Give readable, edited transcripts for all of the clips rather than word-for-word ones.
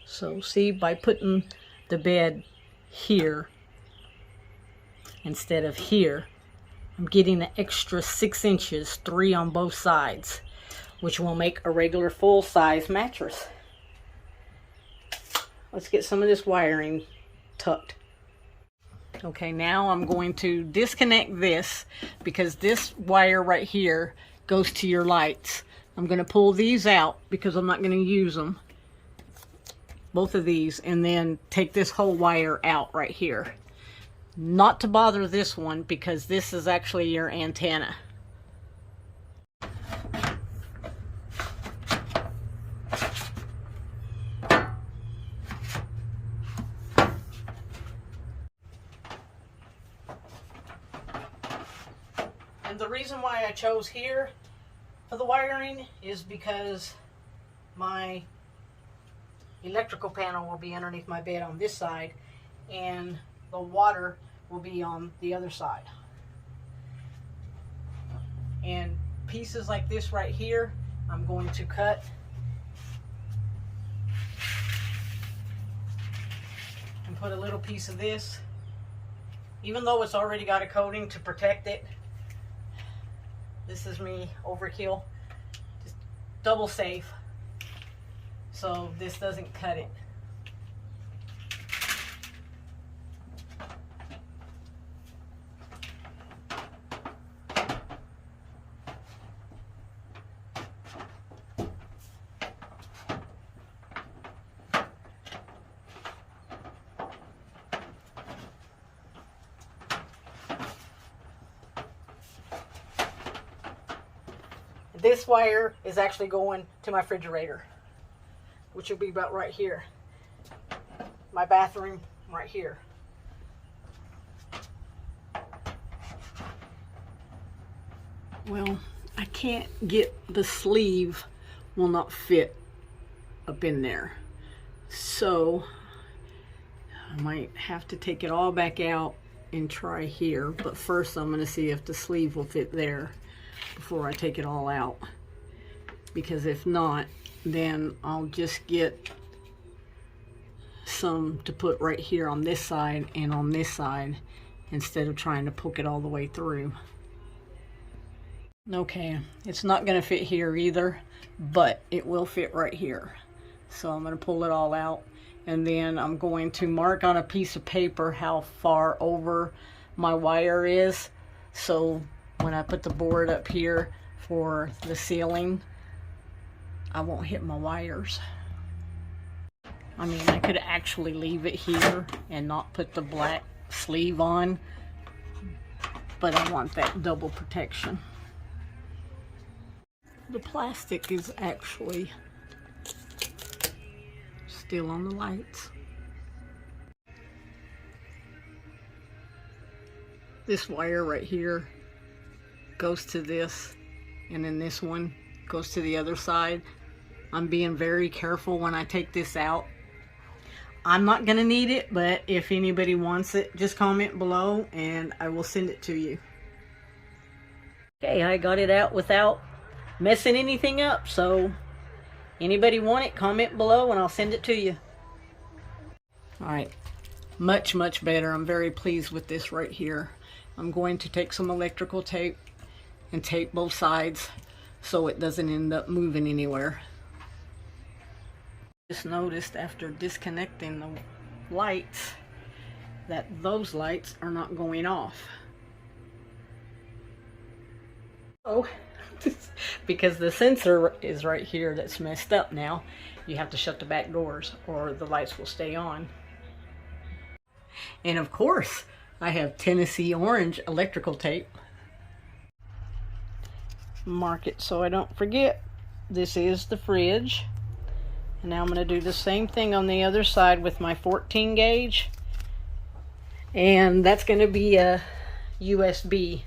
So see, by putting the bed here instead of here, I'm getting an extra 6 inches, 3 on both sides, which will make a regular full-size mattress. Let's get some of this wiring tucked. Okay, now I'm going to disconnect this because this wire right here goes to your lights. I'm going to pull these out because I'm not going to use them, both of these, and then take this whole wire out right here. Not to bother this one because this is actually your antenna. And the reason why I chose here for the wiring is because my electrical panel will be underneath my bed on this side and the water will be on the other side. And pieces like this right here, I'm going to cut and put a little piece of this, even though it's already got a coating to protect it. This is me overkill, just double safe so this doesn't cut it. This wire is actually going to my refrigerator, which will be about right here. My bathroom right here. Well, I can't get the sleeve, will not fit up in there. So I might have to take it all back out and try here. But first I'm going to see if the sleeve will fit there before I take it all out, because if not, then I'll just get some to put right here on this side and on this side instead of trying to poke it all the way through. Okay, it's not going to fit here either, but it will fit right here. So I'm going to pull it all out, and then I'm going to mark on a piece of paper how far over my wire is, so when I put the board up here for the ceiling, I won't hit my wires. I mean, I could actually leave it here and not put the black sleeve on, but I want that double protection. The plastic is actually still on the lights. This wire right here goes to this, and then this one goes to the other side. I'm being very careful when I take this out. I'm not gonna need it, but if anybody wants it, just comment below and I will send it to you. Okay, I got it out without messing anything up, so anybody want it, comment below and I'll send it to you. Alright, much better. I'm very pleased with this right here. I'm going to take some electrical tape and tape both sides so it doesn't end up moving anywhere. Just noticed after disconnecting the lights that those lights are not going off. Oh, because the sensor is right here that's messed up now. You have to shut the back doors or the lights will stay on. And of course, I have Tennessee orange electrical tape. Mark it so I don't forget. This is the fridge. And now I'm going to do the same thing on the other side with my 14 gauge. And that's going to be a USB,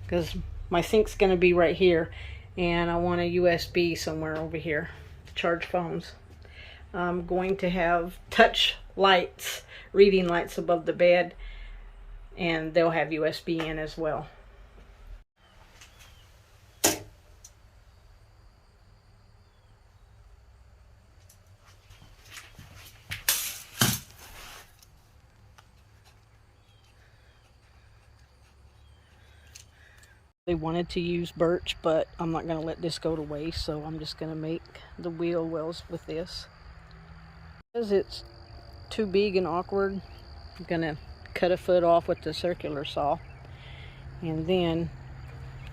because my sink's going to be right here and I want a USB somewhere over here to charge phones. I'm going to have touch lights, reading lights above the bed, and they'll have USB in as well. They wanted to use birch, but I'm not going to let this go to waste, so I'm just going to make the wheel wells with this. Because it's too big and awkward, I'm going to cut a foot off with the circular saw, and then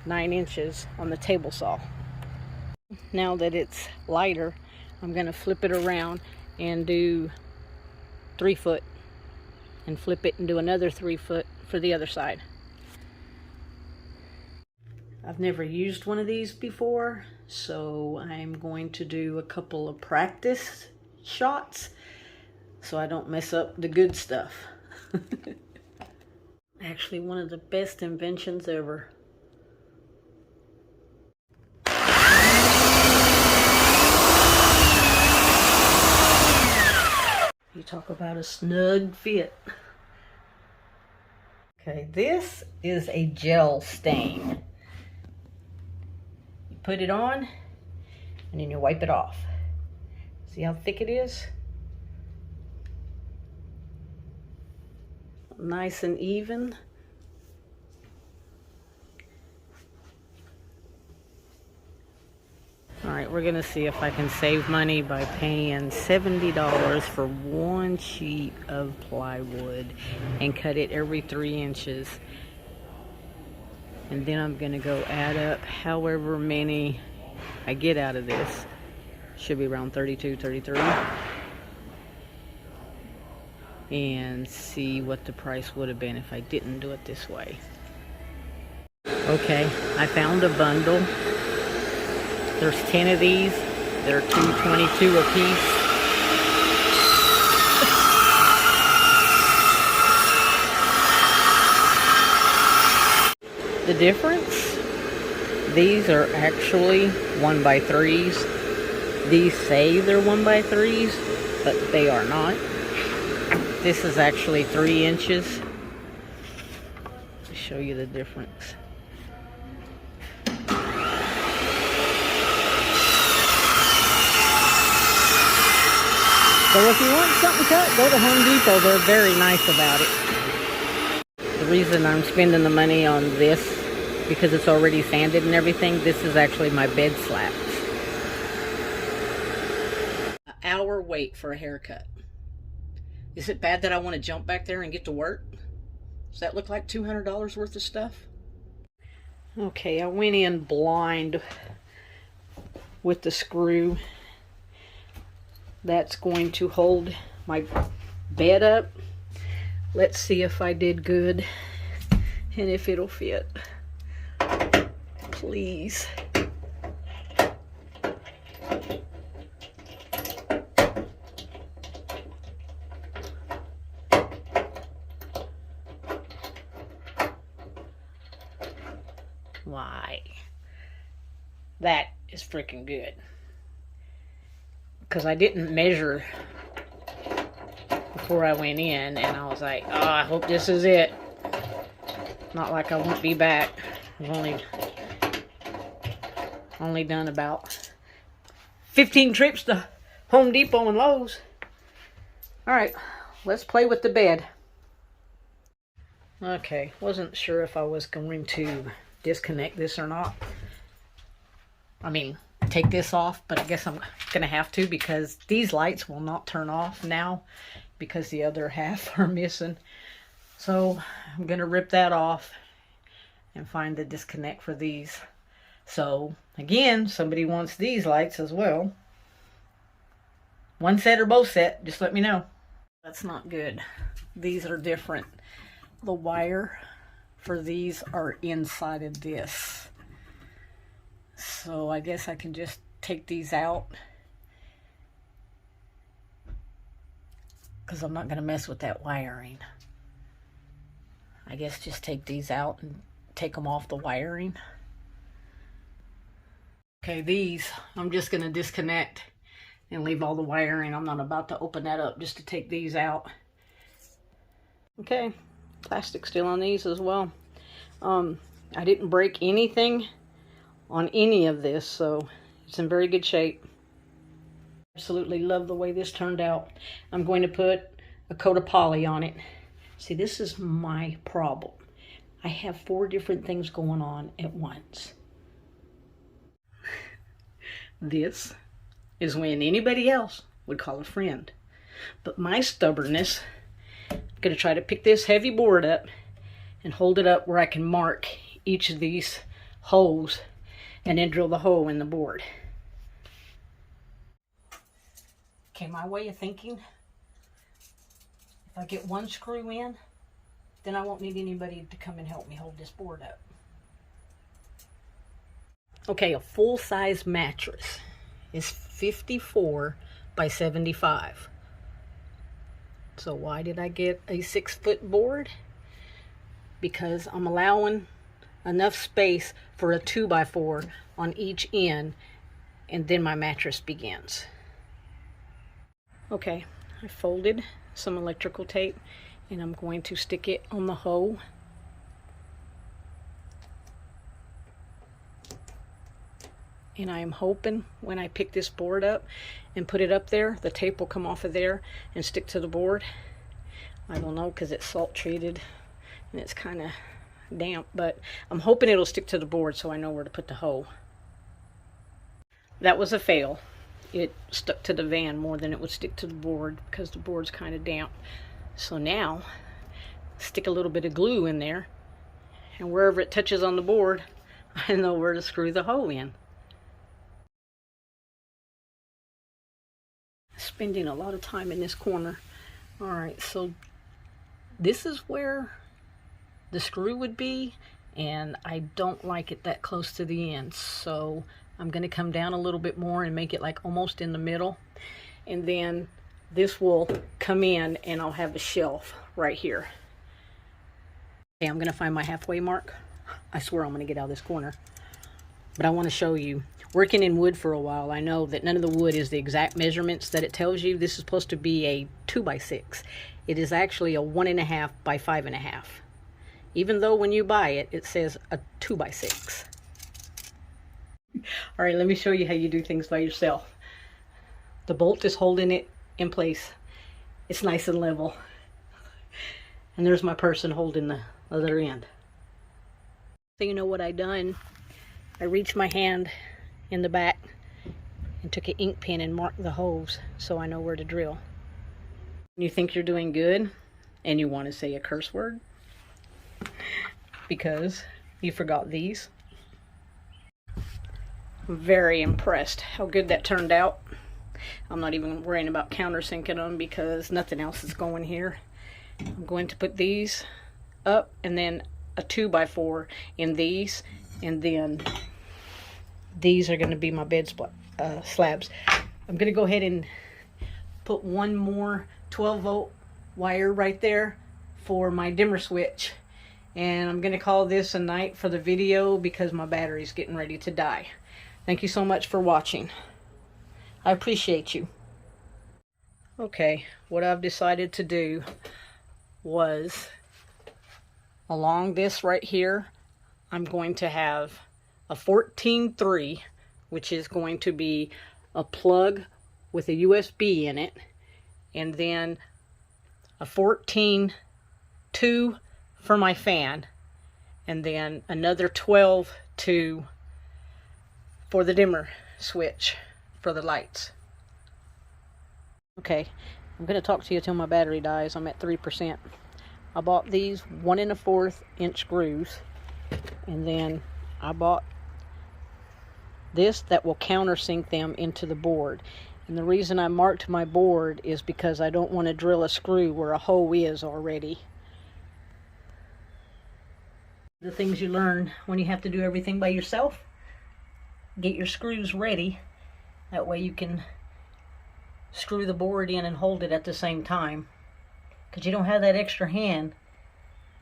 9 inches on the table saw. Now that it's lighter, I'm going to flip it around and do 3 foot, and flip it and do another 3 foot for the other side. I've never used one of these before, so I'm going to do a couple of practice shots so I don't mess up the good stuff. Actually, one of the best inventions ever. You talk about a snug fit. Okay, this is a gel stain. You put it on and then you wipe it off. See how thick it is? Nice and even. Alright, we're gonna see if I can save money by paying $70 for 1 sheet of plywood and cut it every 3 inches. And then I'm gonna go add up however many I get out of this. Should be around 32, 33. And see what the price would have been if I didn't do it this way. Okay, I found a bundle. There's 10 of these. They're $2.22 a piece. The difference, these are actually 1x3s. These say they're 1x3s, but they are not. This is actually 3 inches. I'll show you the difference. So if you want something cut, go to Home Depot. They're very nice about it. The reason I'm spending the money on this, because it's already sanded and everything, this is actually my bed slats. An hour wait for a haircut. Is it bad that I want to jump back there and get to work? Does that look like $200 worth of stuff? Okay, I went in blind with the screw that's going to hold my bed up. Let's see if I did good and if it'll fit. Please. Why? That is freaking good. Because I didn't measure before I went in, and I was like, oh, I hope this is it. Not like I won't be back. I've only done about 15 trips to Home Depot and Lowe's. Alright, let's play with the bed. Okay, wasn't sure if I was going to disconnect this or not. I mean, take this off, but I guess I'm gonna have to, because these lights will not turn off now because the other half are missing. So I'm gonna rip that off and find the disconnect for these. So again, somebody wants these lights as well. One set or both set, just let me know. That's not good. These are different. The wire for these are inside of this. So I guess I can just take these out, because I'm not going to mess with that wiring. I guess just take these out and take them off the wiring. Okay, these I'm just going to disconnect and leave all the wiring. I'm not about to open that up just to take these out. Okay, plastic still on these as well. I didn't break anything on any of this, so it's in very good shape. Absolutely love the way this turned out. I'm going to put a coat of poly on it. See, this is my problem. I have 4 different things going on at once. This is when anybody else would call a friend. But my stubbornness, I'm going to try to pick this heavy board up and hold it up where I can mark each of these holes and then drill the hole in the board. Okay, my way of thinking, if I get 1 screw in, then I won't need anybody to come and help me hold this board up. Okay, a full-size mattress is 54 by 75. So why did I get a 6-foot board? Because I'm allowing enough space for a 2x4 on each end, and then my mattress begins. Okay, I folded some electrical tape and I'm going to stick it on the hole. And I am hoping when I pick this board up and put it up there, the tape will come off of there and stick to the board. I don't know, because it's salt treated and it's kind of damp, but I'm hoping it'll stick to the board so I know where to put the hole. That was a fail. It stuck to the van more than it would stick to the board because the board's kind of damp. So now, stick a little bit of glue in there, and wherever it touches on the board, I know where to screw the hole in. Spending a lot of time in this corner. Alright, so this is where the screw would be, and I don't like it that close to the end, so I'm going to come down a little bit more and make it like almost in the middle, and then this will come in and I'll have a shelf right here. Okay, I'm going to find my halfway mark. I swear I'm going to get out of this corner, but I want to show you. Working in wood for a while, I know that none of the wood is the exact measurements that it tells you. This is supposed to be a 2x6. It is actually a 1.5 by 5.5. Even though when you buy it, it says a 2x6. All right, let me show you how you do things by yourself. The bolt is holding it in place. It's nice and level. And there's my person holding the other end. So you know what I done? I reached my hand in the back and took an ink pen and marked the holes so I know where to drill. You think you're doing good and you want to say a curse word because you forgot these. I'm very impressed how good that turned out. I'm not even worrying about countersinking them because nothing else is going here. I'm going to put these up and then a 2x4 in these, and then these are going to be my bed slabs. I'm going to go ahead and put one more 12-volt wire right there for my dimmer switch. And I'm going to call this a night for the video because my battery's getting ready to die. Thank you so much for watching. I appreciate you. Okay, what I've decided to do was along this right here, I'm going to have a 14-3, which is going to be a plug with a USB in it, and then a 14-2 for my fan, and then another 12-2 for the dimmer switch for the lights. Okay, I'm going to talk to you till my battery dies. I'm at 3%. I bought these 1 1/4 inch screws, and then I bought this that will countersink them into the board. And the reason I marked my board is because I don't want to drill a screw where a hole is already. The things you learn when you have to do everything by yourself. Get your screws ready. That way you can screw the board in and hold it at the same time, because you don't have that extra hand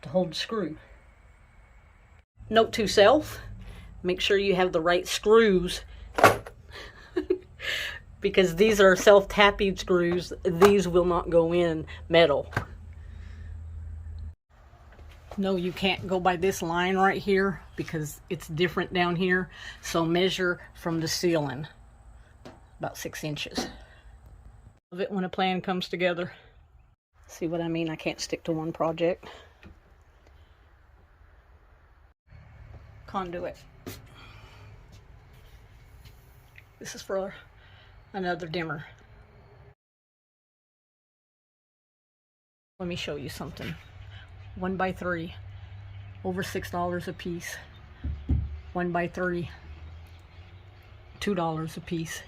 to hold the screw. Note to self, make sure you have the right screws because these are self-tapping screws. These will not go in metal. No, you can't go by this line right here because it's different down here. So measure from the ceiling about 6 inches. Love it when a plan comes together. See what I mean? I can't stick to one project. conduit. This is for another dimmer. Let me show you something. 1x3, over $6 a piece. 1x3, $2 a piece.